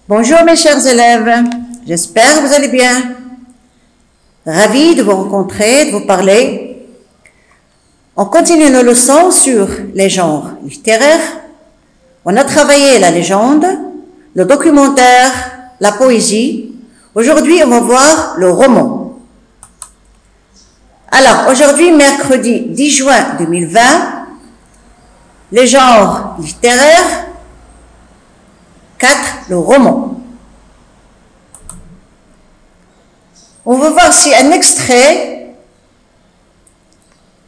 Bonjour mes chers élèves, j'espère que vous allez bien. Ravi de vous rencontrer, de vous parler. On continue nos leçons sur les genres littéraires. On a travaillé la légende, le documentaire, la poésie. Aujourd'hui, on va voir le roman. Alors, aujourd'hui, mercredi 10 juin 2020, les genres littéraires, 4, le roman. On va voir si un extrait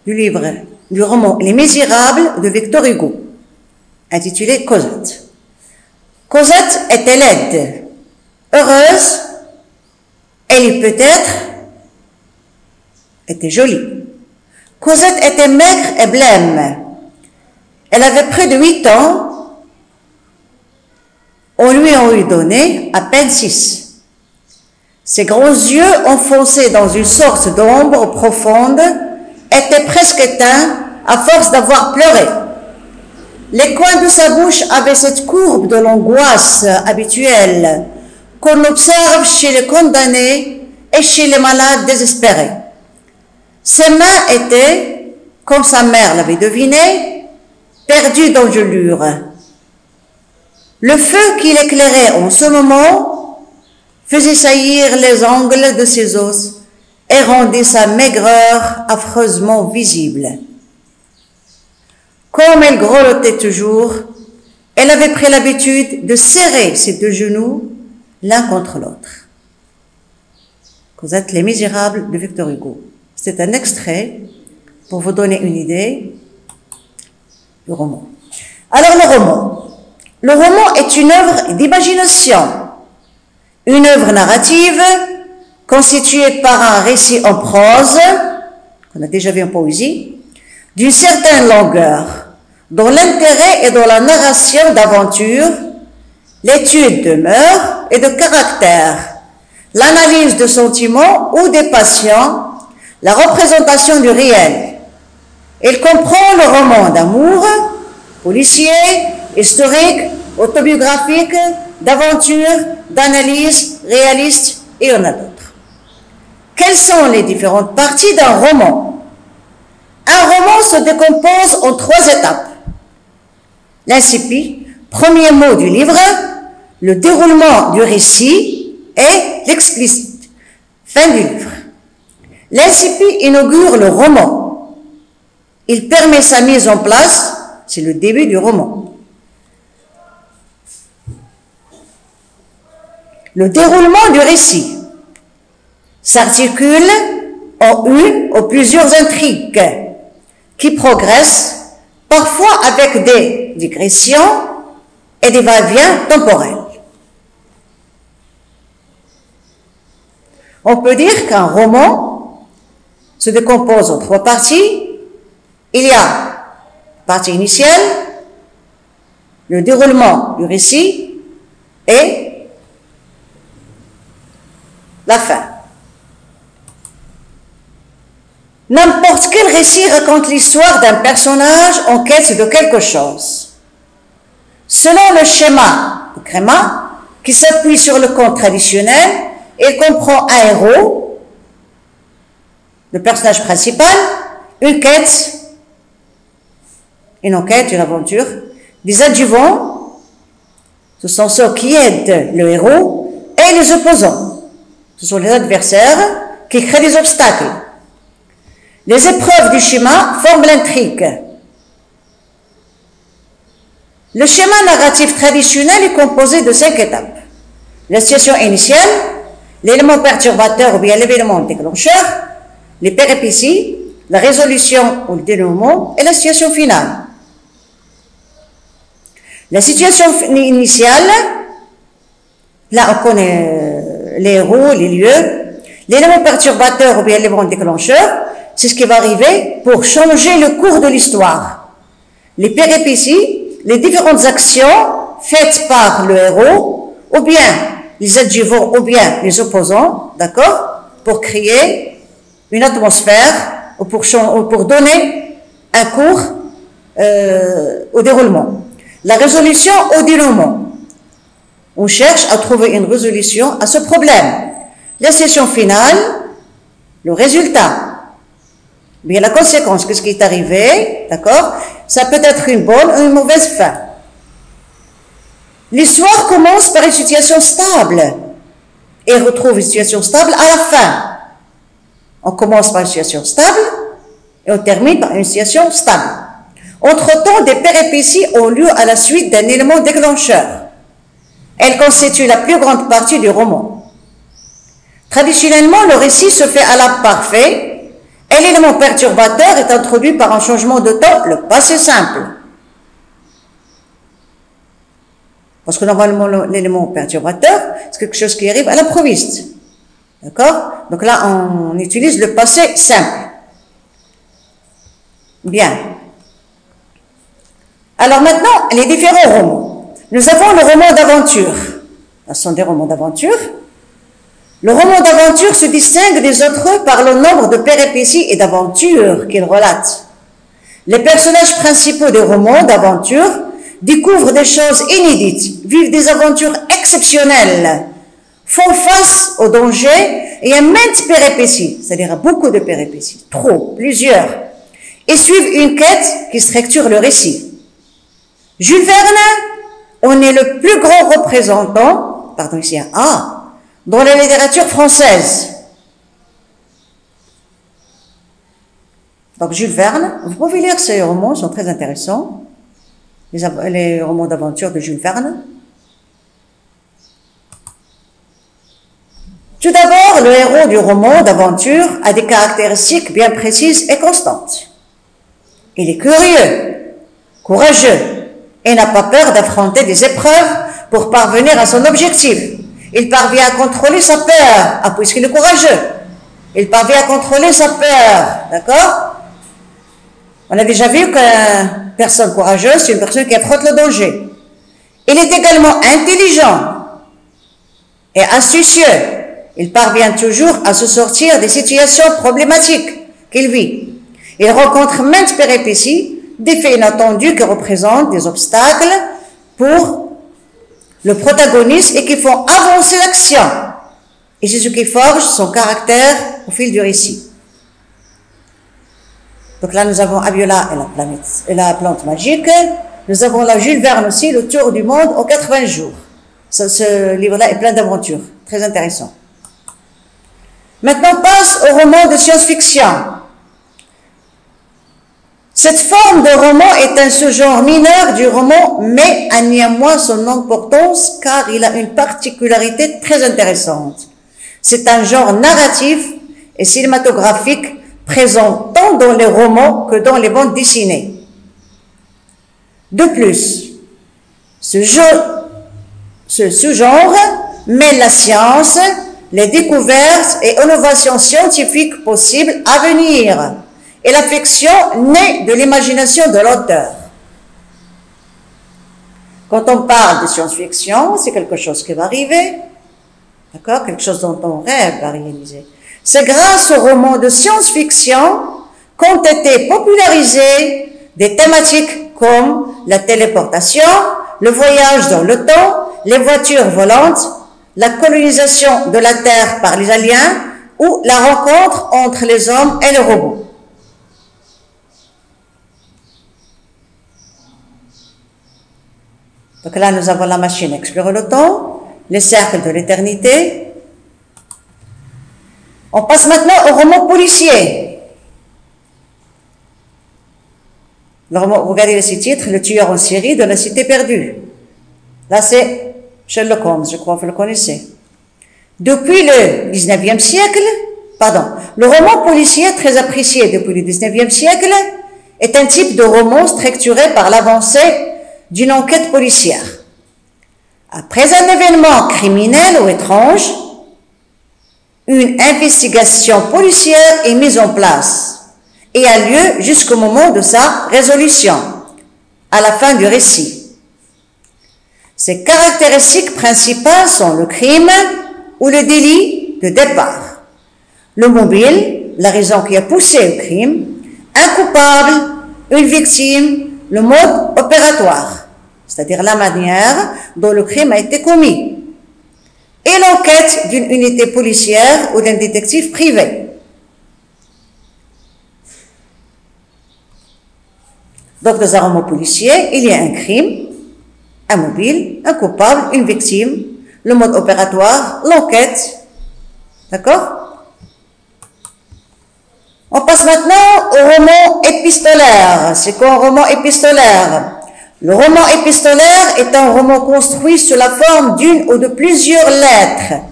du livre, du roman Les Misérables de Victor Hugo, intitulé Cosette. Cosette était laide, heureuse, elle peut-être était jolie. Cosette était maigre et blême. Elle avait près de 8 ans. On lui en eût donné à peine 6. Ses gros yeux, enfoncés dans une sorte d'ombre profonde, étaient presque éteints à force d'avoir pleuré. Les coins de sa bouche avaient cette courbe de l'angoisse habituelle qu'on observe chez les condamnés et chez les malades désespérés. Ses mains étaient, comme sa mère l'avait deviné, perdues d'engelure. Le feu qui l'éclairait en ce moment faisait saillir les angles de ses os et rendait sa maigreur affreusement visible. Comme elle grelottait toujours, elle avait pris l'habitude de serrer ses deux genoux l'un contre l'autre. Cosette, Les Misérables de Victor Hugo. C'est un extrait pour vous donner une idée du roman. Alors le roman. Le roman est une œuvre d'imagination, une œuvre narrative constituée par un récit en prose, qu'on a déjà vu en poésie, d'une certaine longueur, dont l'intérêt est dans la narration d'aventures, l'étude de mœurs et de caractère, l'analyse de sentiments ou des passions, la représentation du réel. Il comprend le roman d'amour, policier, historique, autobiographique, d'aventure, d'analyse, réaliste, et on a d'autres. Quelles sont les différentes parties d'un roman? Un roman se décompose en 3 étapes. L'incipit, premier mot du livre, le déroulement du récit et l'explicite, fin du livre. L'incipit inaugure le roman. Il permet sa mise en place, c'est le début du roman. Le déroulement du récit s'articule en une ou plusieurs intrigues qui progressent parfois avec des digressions et des va-et-vient temporels. On peut dire qu'un roman se décompose en 3 parties. Il y a la partie initiale, le déroulement du récit et la fin. N'importe quel récit raconte l'histoire d'un personnage en quête de quelque chose. Selon le schéma de Créma, qui s'appuie sur le conte traditionnel, il comprend un héros, le personnage principal, une quête, une enquête, une aventure, des adjuvants, ce sont ceux qui aident le héros, et les opposants. Ce sont les adversaires qui créent des obstacles. Les épreuves du schéma forment l'intrigue. Le schéma narratif traditionnel est composé de 5 étapes. La situation initiale, l'élément perturbateur ou bien l'événement déclencheur, les péripéties, la résolution ou le dénouement et la situation finale. La situation initiale, là on connaît les héros, les lieux. L'élément perturbateur ou bien l'élément déclencheur, c'est ce qui va arriver pour changer le cours de l'histoire. Les péripéties, les différentes actions faites par le héros, ou bien les adjuvants, ou bien les opposants, d'accord, pour créer une atmosphère, ou pour donner un cours au déroulement. La résolution au dénouement. On cherche à trouver une résolution à ce problème. La session finale, le résultat, bien la conséquence, qu'est-ce qui est arrivé, d'accord? Ça peut être une bonne ou une mauvaise fin. L'histoire commence par une situation stable et retrouve une situation stable à la fin. On commence par une situation stable et on termine par une situation stable. Entre-temps, des péripéties ont lieu à la suite d'un élément déclencheur. Elles constituent la plus grande partie du roman. Traditionnellement, le récit se fait à l'acte parfait et l'élément perturbateur est introduit par un changement de temps, le passé simple. Parce que normalement, l'élément perturbateur, c'est quelque chose qui arrive à l'improviste. D'accord? Donc là, on utilise le passé simple. Bien. Alors maintenant, les différents romans. Nous avons le roman d'aventure. Ce sont des romans d'aventure. Le roman d'aventure se distingue des autres par le nombre de péripéties et d'aventures qu'il relate. Les personnages principaux des romans d'aventure découvrent des choses inédites, vivent des aventures exceptionnelles, font face aux dangers et à maintes péripéties, c'est-à-dire à beaucoup de péripéties, trop, plusieurs, et suivent une quête qui structure le récit. Jules Verne en est le plus grand représentant, pardon, ici un A, dans la littérature française. Donc Jules Verne, vous pouvez lire ces romans, ils sont très intéressants, les romans d'aventure de Jules Verne. Tout d'abord, le héros du roman d'aventure a des caractéristiques bien précises et constantes. Il est curieux, courageux et n'a pas peur d'affronter des épreuves pour parvenir à son objectif. Il parvient à contrôler sa peur, puisqu'il est courageux. Il parvient à contrôler sa peur, d'accord? On a déjà vu qu'une personne courageuse, c'est une personne qui affronte le danger. Il est également intelligent et astucieux. Il parvient toujours à se sortir des situations problématiques qu'il vit. Il rencontre maintes péripéties, des faits inattendus qui représentent des obstacles pour le protagoniste et qui font avancer l'action. Et c'est ce qui forge son caractère au fil du récit. Donc là, nous avons Abiola et la plante magique. Nous avons là Jules Verne aussi, le tour du monde en 80 jours. Ce livre-là est plein d'aventures, très intéressant. Maintenant, passe au roman de science-fiction. Cette forme de roman est un sous-genre mineur du roman, mais a néanmoins son importance car il a une particularité très intéressante. C'est un genre narratif et cinématographique présent tant dans les romans que dans les bandes dessinées. De plus, ce sous-genre mêle la science, les découvertes et innovations scientifiques possibles à venir, et la fiction naît de l'imagination de l'auteur. Quand on parle de science-fiction, c'est quelque chose qui va arriver, d'accord? Quelque chose dont on rêve à réaliser. C'est grâce aux romans de science-fiction qu'ont été popularisées des thématiques comme la téléportation, le voyage dans le temps, les voitures volantes, la colonisation de la Terre par les aliens ou la rencontre entre les hommes et les robots. Donc là, nous avons la machine explorer le temps, les cercles de l'éternité. On passe maintenant au roman policier. Le roman, regardez le titre, Le tueur en série de la cité perdue. Là, c'est Sherlock Holmes, je crois que vous le connaissez. Depuis le 19e siècle, le roman policier très apprécié depuis le 19e siècle est un type de roman structuré par l'avancée d'une enquête policière. Après un événement criminel ou étrange, une investigation policière est mise en place et a lieu jusqu'au moment de sa résolution, à la fin du récit. Ses caractéristiques principales sont le crime ou le délit de départ, le mobile, la raison qui a poussé au crime, un coupable, une victime, le mode opératoire. c'est-à-dire la manière dont le crime a été commis, et l'enquête d'une unité policière ou d'un détective privé. Donc, dans un roman policier, il y a un crime, un mobile, un coupable, une victime, le mode opératoire, l'enquête. D'accord? On passe maintenant au roman épistolaire. C'est quoi un roman épistolaire? Le roman épistolaire est un roman construit sous la forme d'une ou de plusieurs lettres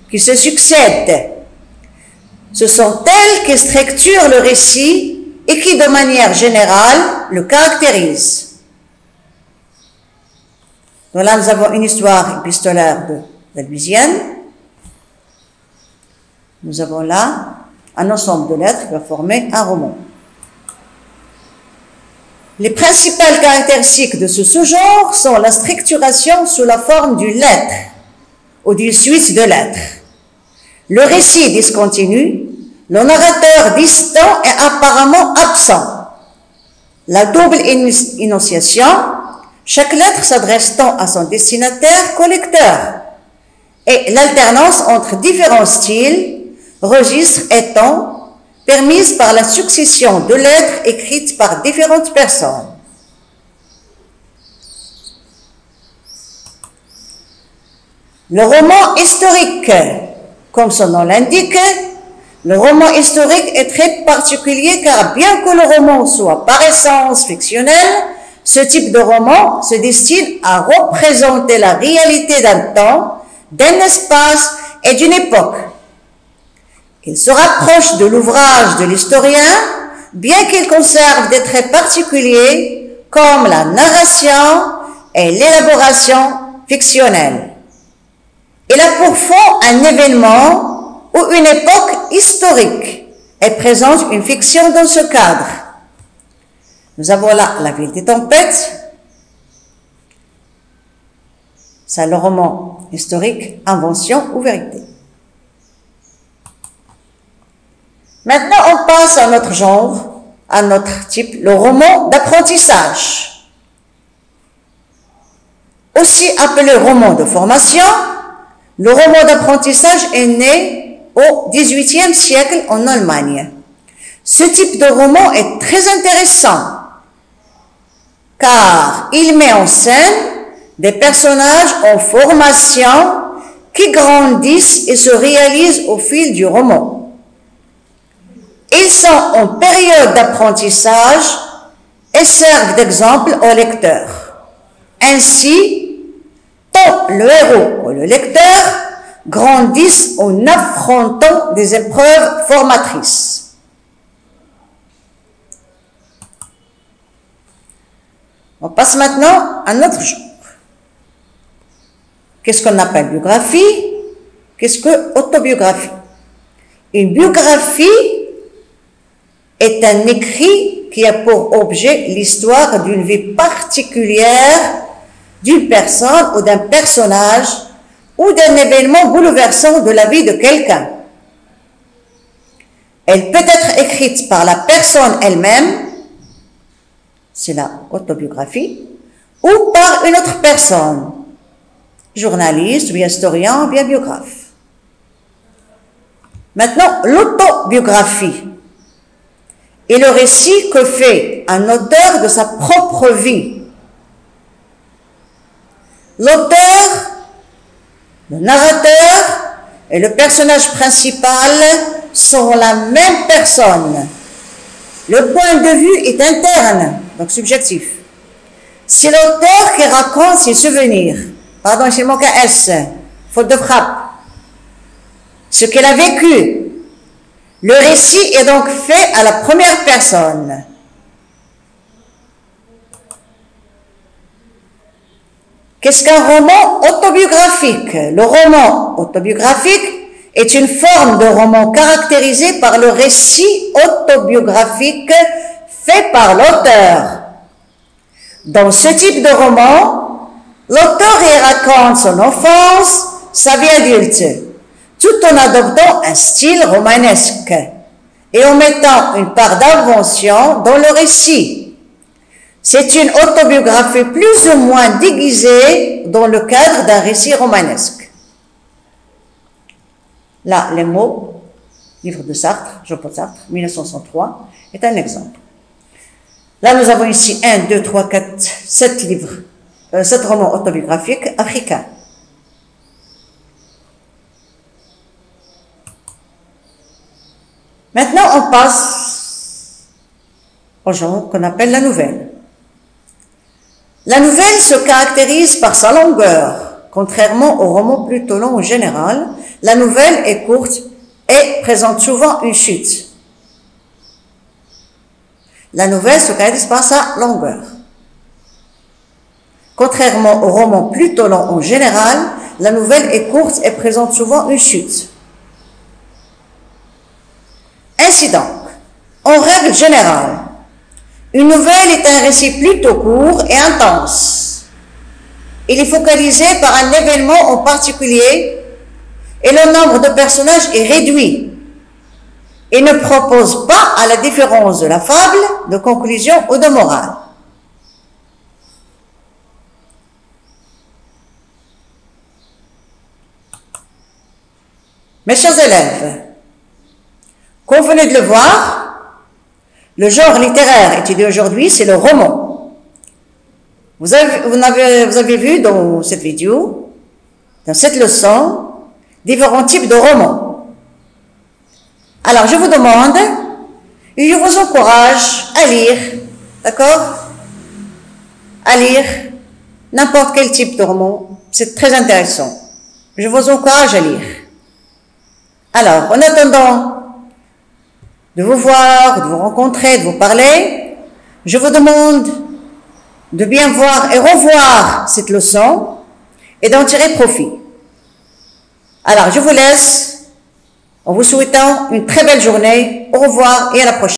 qui se succèdent. Ce sont elles qui structurent le récit et qui, de manière générale, le caractérisent. Donc là, nous avons une histoire épistolaire de la Louisiane. Nous avons là un ensemble de lettres qui va former un roman. Les principales caractéristiques de ce sous-genre sont la structuration sous la forme d'une lettre ou d'une suite de lettres, le récit discontinu, le narrateur distant et apparemment absent, la double énonciation, chaque lettre s'adressant à son destinataire collecteur, et l'alternance entre différents styles, registres et tons, permise par la succession de lettres écrites par différentes personnes. Le roman historique, comme son nom l'indique, le roman historique est très particulier car bien que le roman soit par essence fictionnel, ce type de roman se destine à représenter la réalité d'un temps, d'un espace et d'une époque. Il se rapproche de l'ouvrage de l'historien, bien qu'il conserve des traits particuliers comme la narration et l'élaboration fictionnelle. Il a pour fond un événement ou une époque historique et présente une fiction dans ce cadre. Nous avons là La Ville des Tempêtes. C'est le roman historique, invention ou vérité. Maintenant, on passe à notre genre, à notre type, le roman d'apprentissage. Aussi appelé roman de formation, le roman d'apprentissage est né au XVIIIe siècle en Allemagne. Ce type de roman est très intéressant car il met en scène des personnages en formation qui grandissent et se réalisent au fil du roman. Ils sont en période d'apprentissage et servent d'exemple au lecteur. Ainsi, tant le héros que le lecteur grandissent en affrontant des épreuves formatrices. On passe maintenant à notre genre. Qu'est-ce qu'on appelle biographie? Qu'est-ce que autobiographie? Une biographie est un écrit qui a pour objet l'histoire d'une vie particulière d'une personne ou d'un personnage ou d'un événement bouleversant de la vie de quelqu'un. Elle peut être écrite par la personne elle-même, c'est la autobiographie, ou par une autre personne, journaliste, ou historien, ou bien biographe. Maintenant, l'autobiographie est le récit que fait un auteur de sa propre vie. L'auteur, le narrateur et le personnage principal sont la même personne. Le point de vue est interne, donc subjectif. C'est l'auteur qui raconte ses souvenirs. Pardon, il manque un S, faute de frappe. Ce qu'elle a vécu. Le récit est donc fait à la première personne. Qu'est-ce qu'un roman autobiographique? Le roman autobiographique est une forme de roman caractérisée par le récit autobiographique fait par l'auteur. Dans ce type de roman, l'auteur y raconte son enfance, sa vie adulte, tout en adoptant un style romanesque et en mettant une part d'invention dans le récit. C'est une autobiographie plus ou moins déguisée dans le cadre d'un récit romanesque. Là, les mots, livre de Sartre, Jean-Paul Sartre, 1963, est un exemple. Là, nous avons ici 1, 2, 3, 4, 7 livres, 7 romans autobiographiques africains. Maintenant, on passe au genre qu'on appelle la nouvelle. La nouvelle se caractérise par sa longueur. Contrairement au roman plutôt long en général, la nouvelle est courte et présente souvent une chute. La nouvelle se caractérise par sa longueur. Contrairement au roman plutôt long en général, la nouvelle est courte et présente souvent une chute. Ainsi donc, en règle générale, une nouvelle est un récit plutôt court et intense. Il est focalisé par un événement en particulier et le nombre de personnages est réduit. Il ne propose pas, à la différence de la fable, de conclusion ou de morale. Mes chers élèves, comme vous venez de le voir, le genre littéraire étudié aujourd'hui, c'est le roman. Vous avez vu dans cette vidéo, dans cette leçon, différents types de romans. Alors, je vous demande, et je vous encourage à lire, d'accord? À lire n'importe quel type de roman. C'est très intéressant. Je vous encourage à lire. Alors, en attendant de vous voir, de vous rencontrer, de vous parler, je vous demande de bien voir et revoir cette leçon et d'en tirer profit. Alors, je vous laisse en vous souhaitant une très belle journée. Au revoir et à la prochaine.